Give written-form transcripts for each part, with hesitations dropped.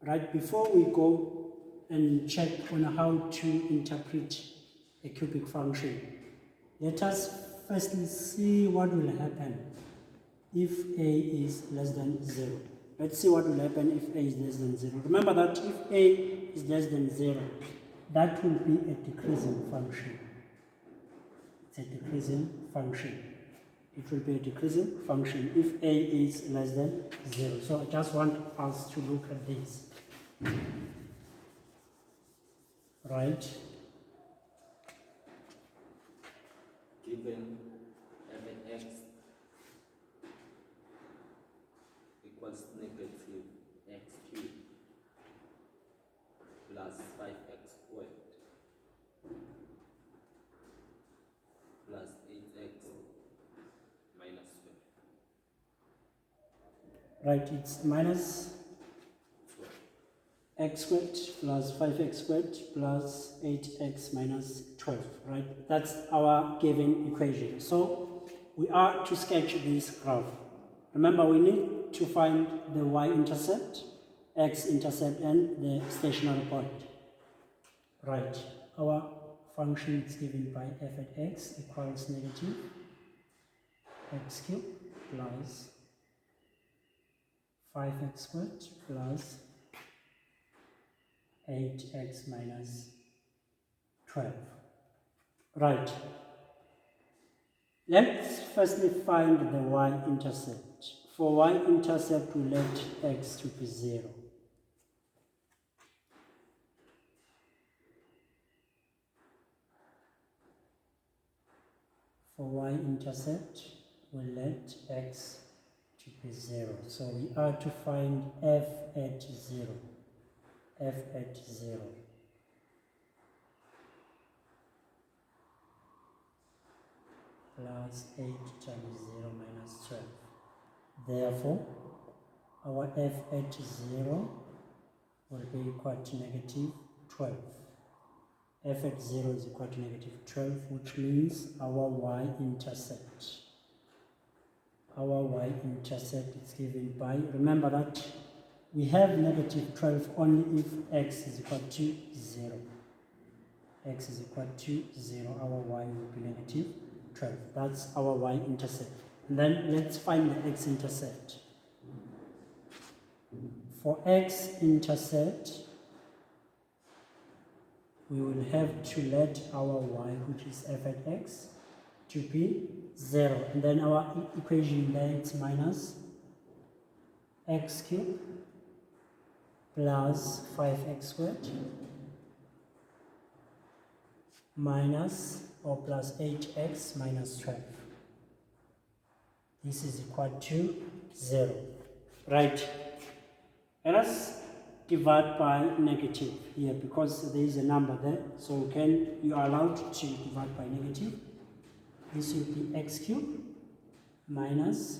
Right, before we go and check on how to interpret a cubic function, let us firstly see what will happen if a is less than 0. Let's see what will happen if a is less than 0. Remember that if a is less than 0, that will be a decreasing function. It's a decreasing function. It will be a decreasing function if a is less than 0. So I just want us to look at this. Right? Given f(x) equals negative x cubed plus 5x squared plus 8x minus 12. Right, it's minus x squared plus 5x squared plus 8x minus 12, right? That's our given equation. So we are to sketch this graph. Remember, we need to find the y-intercept, x-intercept, and the stationary point. Right, our function is given by f at x equals negative x cubed plus 5x squared plus 8x minus 12. Right. Let's firstly find the y-intercept. For y-intercept, we let x to be 0. For y-intercept, we let x to be 0. So we are to find f at 0. F at 0 plus 8 times 0 minus 12. Therefore, our f at 0 will be equal to negative 12. F at 0 is equal to negative 12, which means our y-intercept. Our y-intercept is given by, remember that we have negative 12 only if x is equal to 0. X is equal to 0, our y will be negative 12. That's our y-intercept. And then let's find the x-intercept. For x-intercept, we will have to let our y, which is f at x, to be 0. And then our equation there is minus x cubed plus 5x squared minus or plus 8x minus 12. This is equal to 0. Right. Let us divide by negative here because there is a number there. So you are allowed to divide by negative. This will be x cubed minus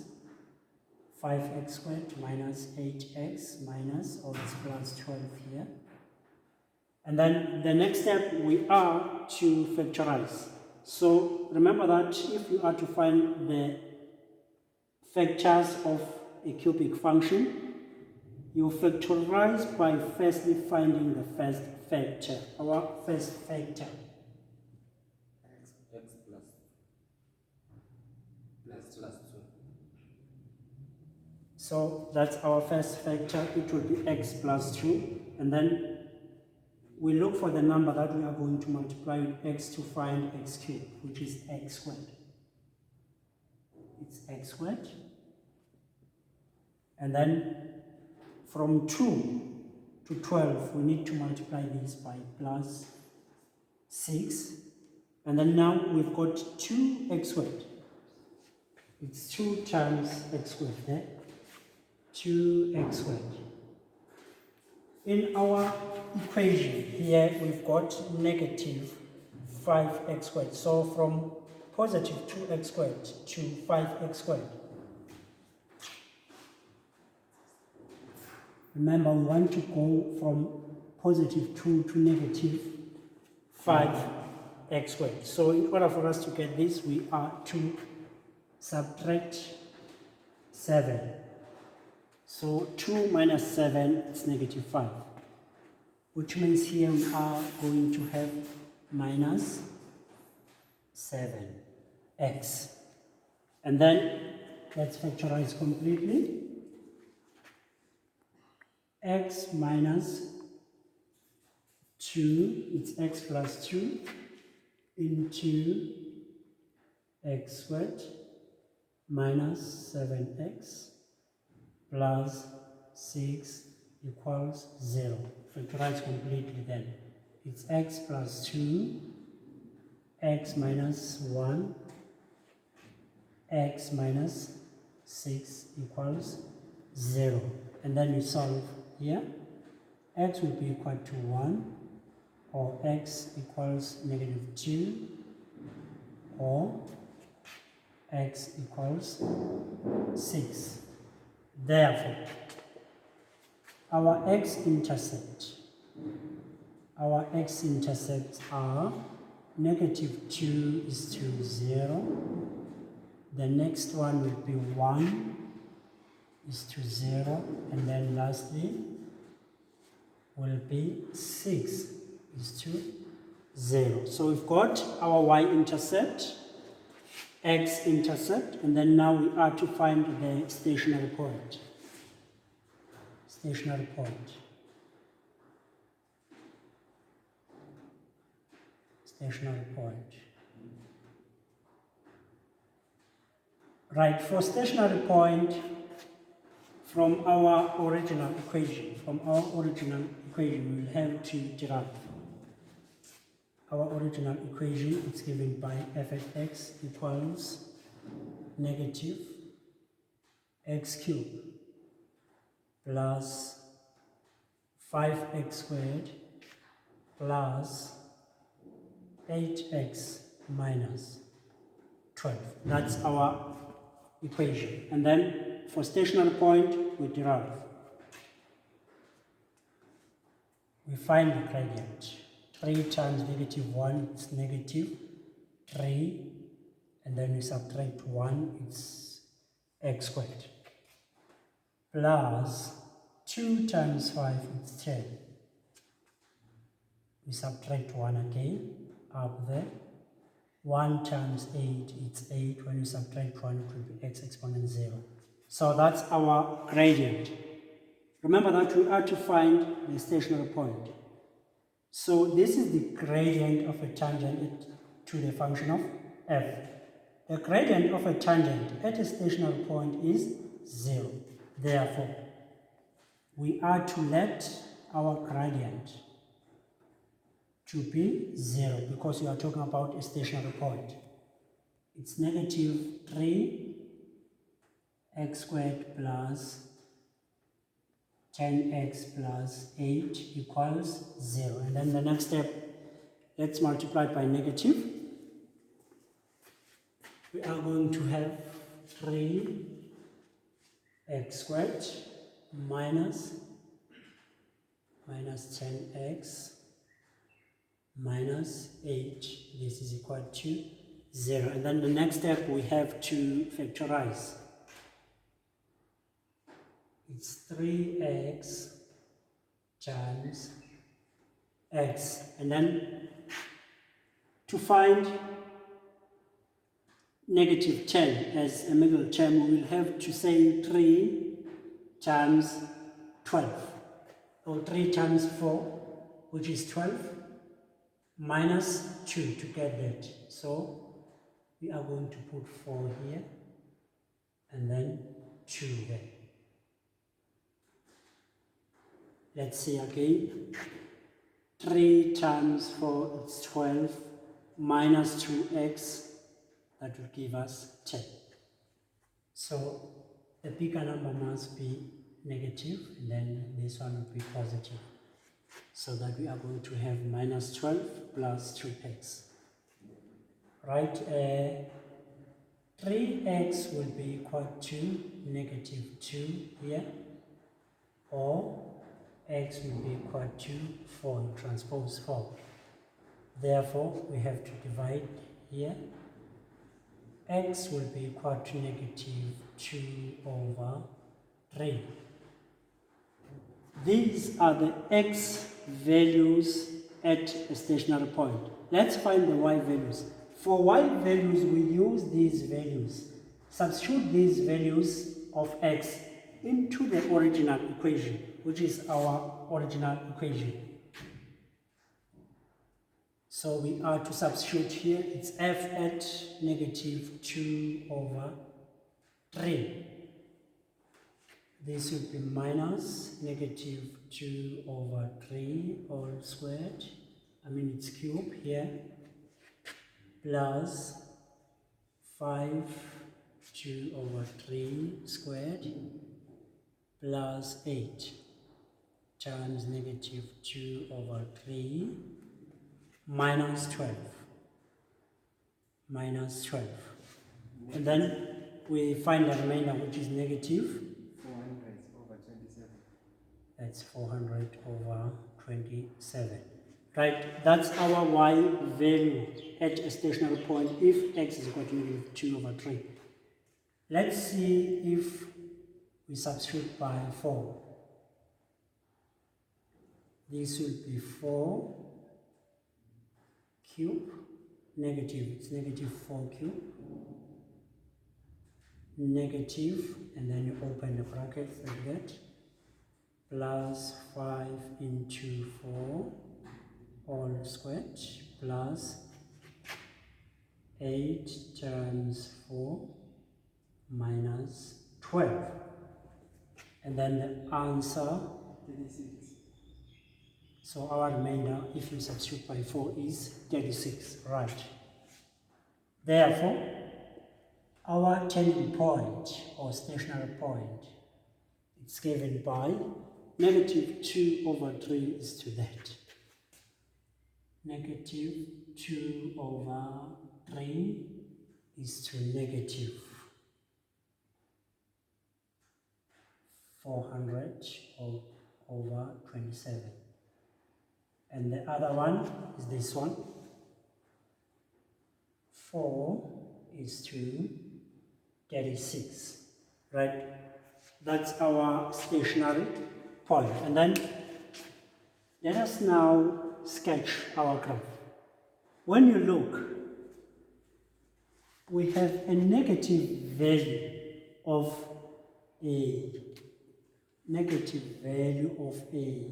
5x squared minus 8x minus, or it's plus 12 here. And then the next step, we are to factorize. So remember that if you are to find the factors of a cubic function, you factorize by firstly finding the first factor, our first factor. X plus 2. So that's our first factor. It will be x plus 2. And then we look for the number that we are going to multiply with x to find x cubed, which is x squared. It's x squared. And then from 2 to 12, we need to multiply this by plus 6. And then now we've got 2x squared. It's 2 times x squared there. 2x squared. In our equation here, we've got negative 5x squared. So from positive 2x squared to 5x squared. Remember, we want to go from positive 2 to negative 5x squared. So in order for us to get this, we are to subtract 7. So 2 minus 7 is negative 5, which means here we are going to have minus 7x. And then let's factorize completely. X minus 2, it's x plus 2 into x squared minus 7x plus 6 equals 0. Factorize completely then. It's x plus 2, x minus 1, x minus 6 equals 0. And then you solve here. X will be equal to 1, or x equals negative 2, or x equals 6. Therefore, our x-intercepts are negative 2 is to 0. The next one will be 1 is to 0. And then lastly will be 6 is to 0. So we've got our y-intercept, x-intercept, and then now we are to find the stationary point. Stationary point. Stationary point. Right, for stationary point, from our original equation, we will have to derive. Our original equation is given by f of x equals negative x cubed plus 5x squared plus 8x minus 12. That's our equation. And then for stationary point, we derive. We find the gradient. 3 times negative 1 is negative 3, and then we subtract 1, it's x squared, plus 2 times 5 is 10. We subtract 1 again, up there. 1 times 8, it's 8. When you subtract 1, it will be x exponent 0. So that's our gradient. Remember that we are to find the stationary point. So this is the gradient of a tangent to the function of f. The gradient of a tangent at a stationary point is 0. Therefore, we are to let our gradient to be 0 because we are talking about a stationary point. It's negative 3 x squared plus 10x plus 8 equals 0. And then the next step, let's multiply by negative. We are going to have 3x squared minus 10x minus 8. This is equal to 0. And then the next step, we have to factorize. It's 3x times x. And then to find negative 10 as a middle term, we will have to say 3 times 12, or 3 times 4, which is 12, minus 2 to get that. So we are going to put 4 here, and then 2 there. Let's see again. 3 times 4 is 12, minus 2x, that will give us 10. So the bigger number must be negative, and then this one will be positive. So that we are going to have minus 12 plus 2x. Right, 3x will be equal to negative 2 here, or x will be equal to 4, transpose 4. Therefore, we have to divide here. X will be equal to negative 2 over 3. These are the x values at a stationary point. Let's find the y values. For y values, we use these values. Substitute these values of x into the original equation, which is our original equation. So we are to substitute here, it's f at negative 2 over 3. This would be minus negative 2 over 3 all squared. It's cube here, plus 5 2 over 3 squared, plus 8 times negative 2 over 3 minus 12. And then we find the remainder, which is negative 400 over 27. That's 400 over 27. Right, that's our y value at a stationary point if x is equal to negative 2 over 3. Let's see if we substitute by 4. This will be 4 cube, negative, it's negative 4 cube, negative, and then you open the brackets like that, plus 5 into 4 all squared, plus 8 times 4 minus 12. And then the answer, 36. so our remainder, if you substitute by 4, is 36, right? Therefore, our turning point or stationary point, it's given by negative 2 over 3 is to that. Negative 2 over 3 is to negative 400 over 27. And the other one is this one. 4 is to 36, right? That's our stationary point. And then let us now sketch our graph. When you look, we have a negative value of a, negative value of a,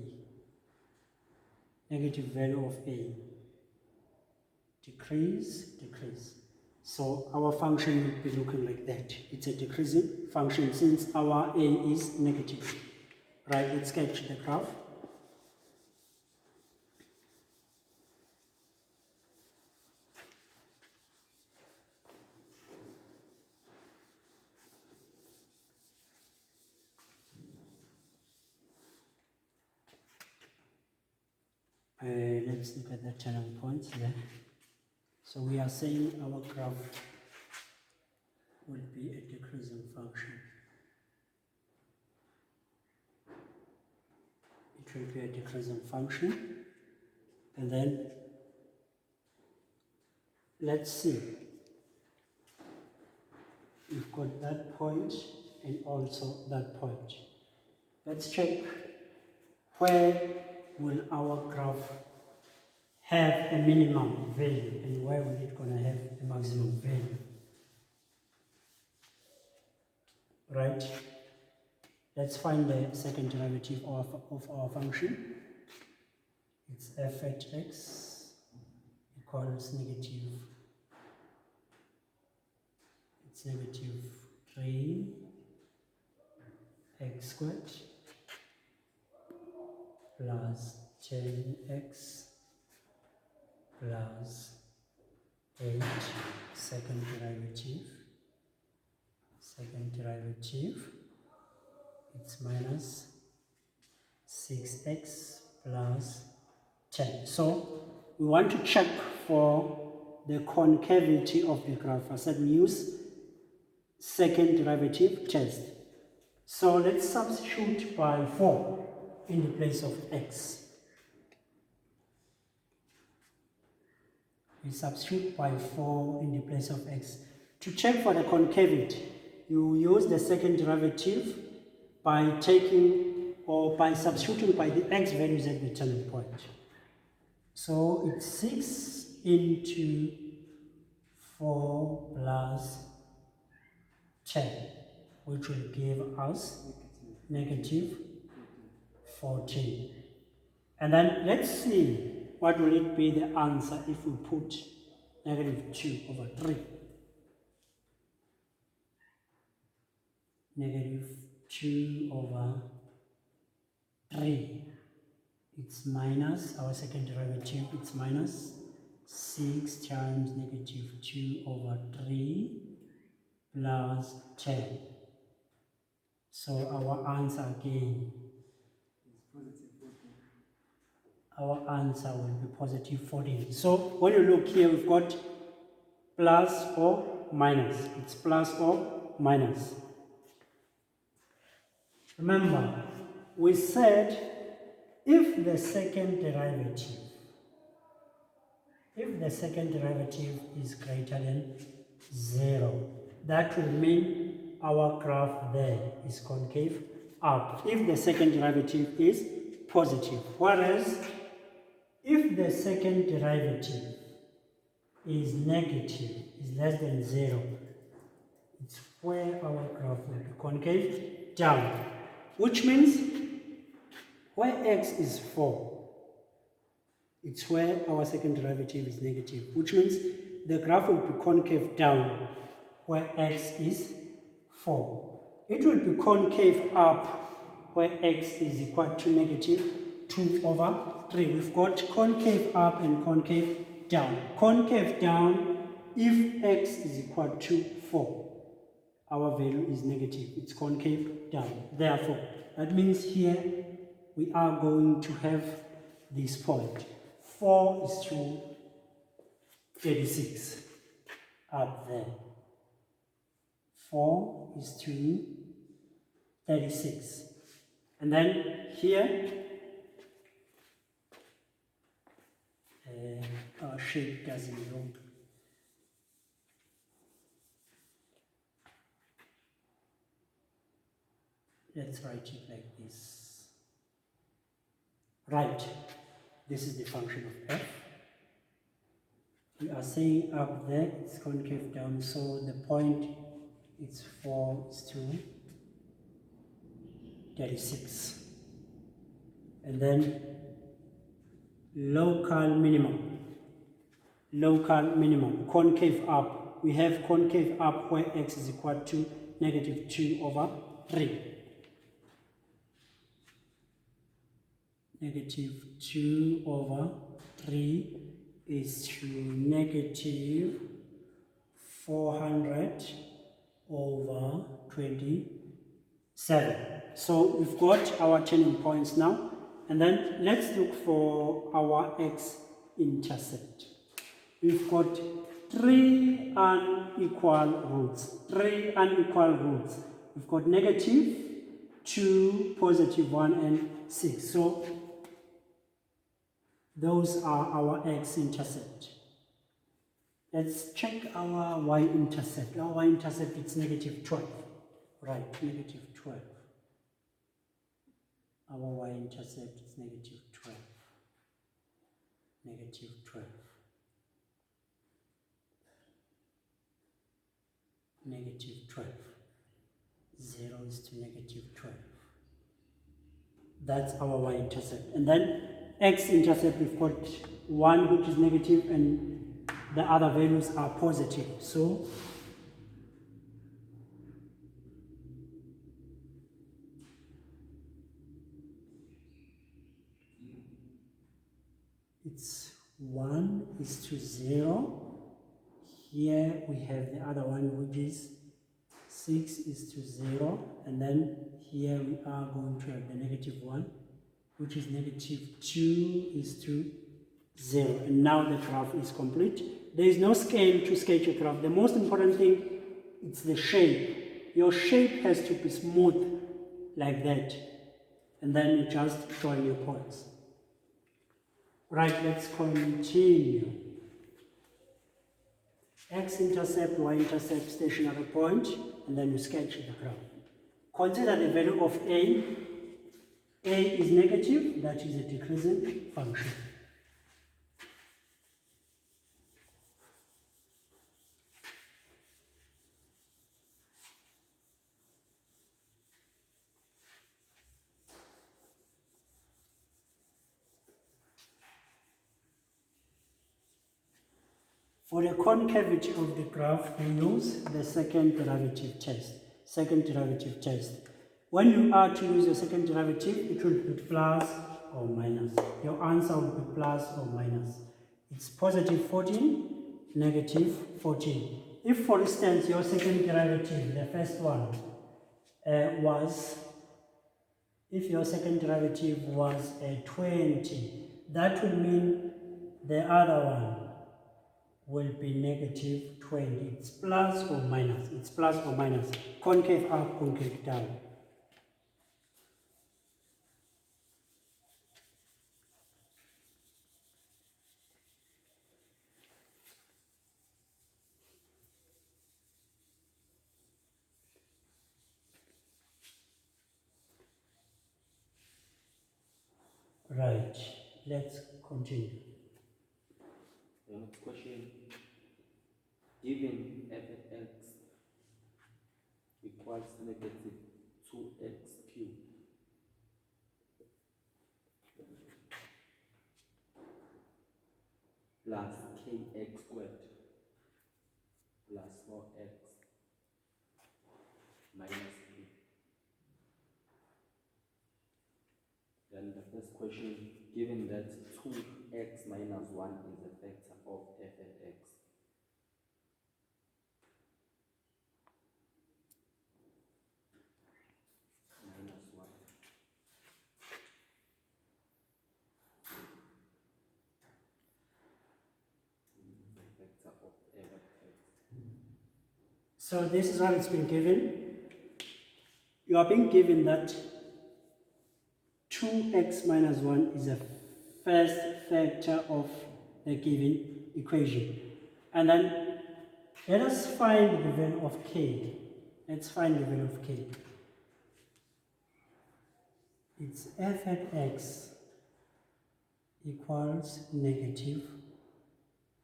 decrease. So our function will be looking like that. It's a decreasing function since our a is negative. Right, let's sketch the graph. Let's look at the turning points there. So we are saying our graph will be a decreasing function. It will be a decreasing function. And then let's see. We've got that point and also that point. Let's check where will our graph have a minimum value and where will it gonna have a maximum value. Right? Let's find the second derivative of our function. It's f at x equals negative, it's negative 3 x squared plus 10x plus 8 second derivative, it's minus 6x plus 10. So we want to check for the concavity of the graph. I said we use second derivative test. So let's substitute by 4 in the place of x. We substitute by 4 in the place of x. To check for the concavity, you use the second derivative by taking or by substituting by the x values at the turning point. So it's 6 into 4 plus 10, which will give us negative 14. And then let's see what will it be the answer if we put negative 2 over 3. Negative 2 over 3. It's minus, our second derivative, it's minus 6 times negative 2 over 3 plus 10. So our answer again, our answer will be positive 14. So when you look here, we've got plus or minus. It's plus or minus. Remember, we said if the second derivative is greater than 0, that will mean our graph there is concave up if the second derivative is positive. Whereas if the second derivative is negative, is less than 0, it's where our graph will be concave down, which means where x is 4, it's where our second derivative is negative, which means the graph will be concave down where x is 4. It will be concave up where x is equal to negative 2 over 3. We've got concave up and concave down. Concave down if x is equal to 4. Our value is negative. It's concave down. Therefore, that means here we are going to have this point. 4 is to 36 up there. 4 is to 36. And then here, our shape doesn't go. Let's write it like this. Right, this is the function of f. We are saying up there it's concave down, so the point is 4 is to 36. And then local minimum, concave up. We have concave up where x is equal to negative 2 over 3. Negative 2 over 3 is to negative 400 over 27. So we've got our turning points now. And then let's look for our x-intercept. We've got 3 unequal roots. We've got negative 2, positive 1, and 6. So those are our x-intercept. Let's check our y-intercept. Our y-intercept is negative 12. Right, negative 12. Our y-intercept is negative 12. Negative 12. Negative 12. 0 is to negative 12. That's our y-intercept. And then x-intercept, we've got 1 which is negative and the other values are positive. So it's 1 is to 0. Here we have the other one which is 6 is to 0. And then here we are going to have the negative 1 which is negative 2 is to 0. And now the graph is complete. There is no scale to sketch a graph. The most important thing is the shape. Your shape has to be smooth like that. And then you just join your points. Right, let's continue. X-intercept, y-intercept, stationary point, and then you sketch the graph. Consider the value of A. a is negative, that is a decreasing function. For the concavity of the graph, we use the second derivative test. When you are to use your second derivative, it will be plus or minus. Your answer will be plus or minus. It's positive 14, negative 14. If, for instance, your second derivative, the first one, was 20, that will mean the other one will be negative 20. It's plus or minus. It's plus or minus. Concave up, concave down. Right. Let's continue. The next question. Given f of x equals negative 2x cubed plus kx squared plus 4x minus 3. Then the first question, given that 2x minus 1 is a factor of f of x, minus 1 is a factor of f of x. So this is what it's been given. You are being given that 2x minus 1 is a first factor of the given equation. And then let us find the value of k. Let's find the value of k. It's f at x equals negative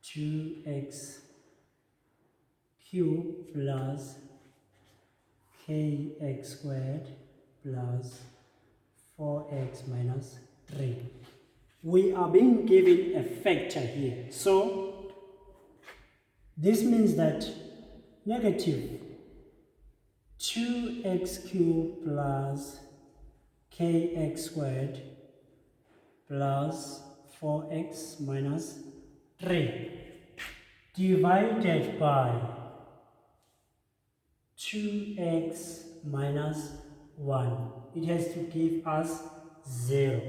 2x cubed plus kx squared plus 4x minus 3. We are being given a factor here. So this means that negative 2x cubed plus kx squared plus 4x minus 3 divided by 2x minus 1. It has to give us 0.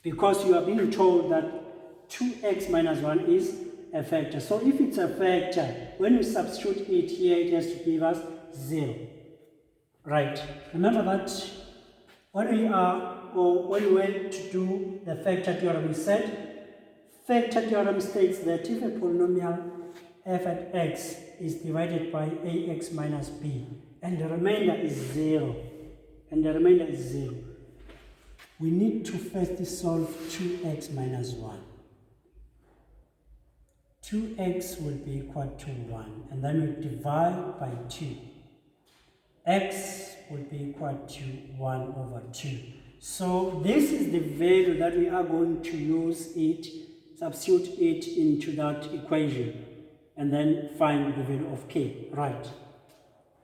Because you are being told that 2x minus 1 is a factor. So if it's a factor, when we substitute it here, it has to give us 0. Right. Remember that when we went to do the factor theorem, we said factor theorem states that if a polynomial f at x is divided by ax minus b and the remainder is 0, we need to first solve 2x minus 1. 2x will be equal to 1, and then we divide by 2. X will be equal to 1 over 2. So this is the value that we are going to use it, substitute it into that equation, and then find the value of k. Right.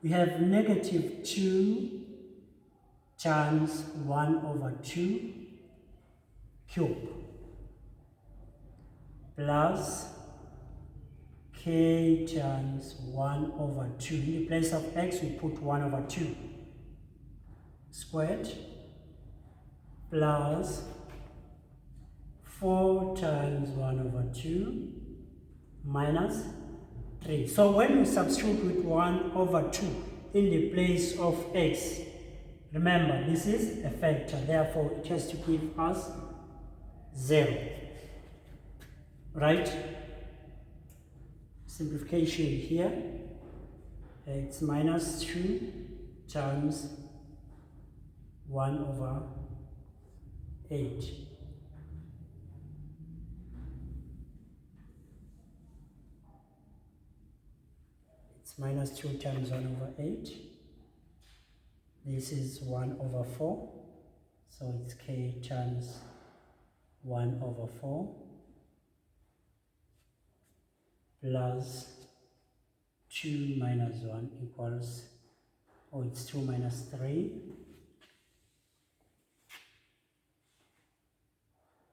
We have negative 2 times 1 over 2 cube plus k times 1 over 2. In the place of x, we put 1 over 2 squared plus 4 times 1 over 2 minus 3. So when we substitute with 1 over 2 in the place of x, remember this is a factor, therefore it has to give us 0. Right? Simplification here, it's minus 2 times 1 over 8. It's minus 2 times 1 over 8. This is 1 over 4. So it's k times 1 over 4 plus 2 minus 1 equals, oh, it's 2 minus 3.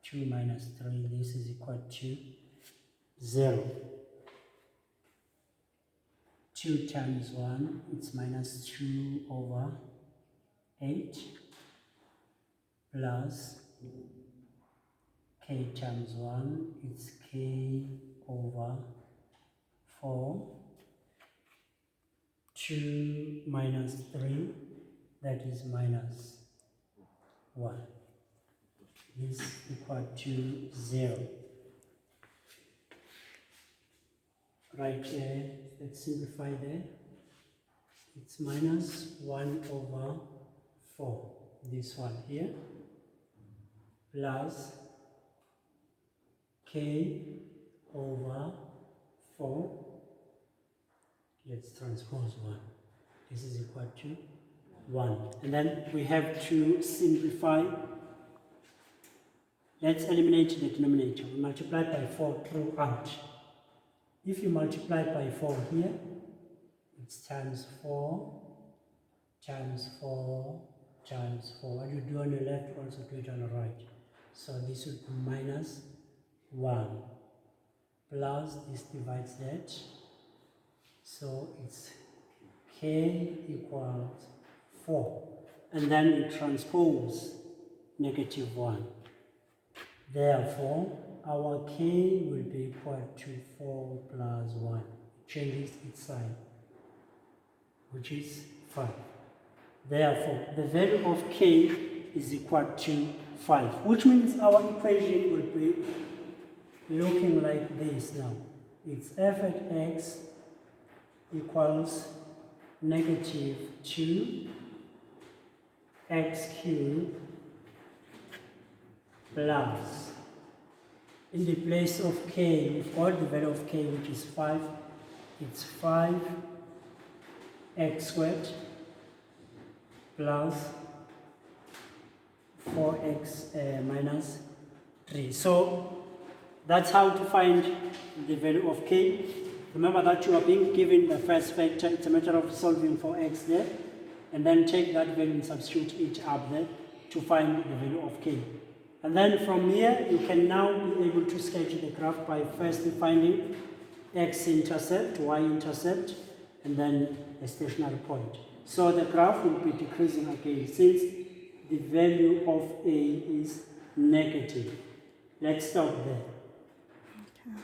2 minus 3, this is equal to 0. 2 times 1, it's minus 2 over 8 plus k times 1, it's k over 4. 2 minus 3, that is minus 1. This equal to 0. Right, let's simplify there. It's minus 1 over 4, this one here, plus k over 4. Let's transpose 1. This is equal to 1. And then we have to simplify. Let's eliminate the denominator. We multiply by 4 throughout. If you multiply by 4 here, it's times 4, times 4, times 4. What you do on the left, also do it on the right. So this would be minus 1 plus this divides that. So it's k equals 4. And then we transpose negative 1. Therefore, our k will be equal to 4 plus 1. Changes its sign, which is 5. Therefore, the value of k is equal to 5, which means our equation will be looking like this now. It's f at x equals negative 2 x cubed plus, in the place of k, we've got the value of k, which is 5. It's 5 x squared plus 4x minus 3. So that's how to find the value of k. Remember that you are being given the first factor. It's a matter of solving for x there, and then take that value and substitute it up there to find the value of k. And then from here, you can now be able to sketch the graph by first finding x-intercept, y-intercept, and then a stationary point. So the graph will be decreasing again since the value of a is negative. Let's stop there. Okay.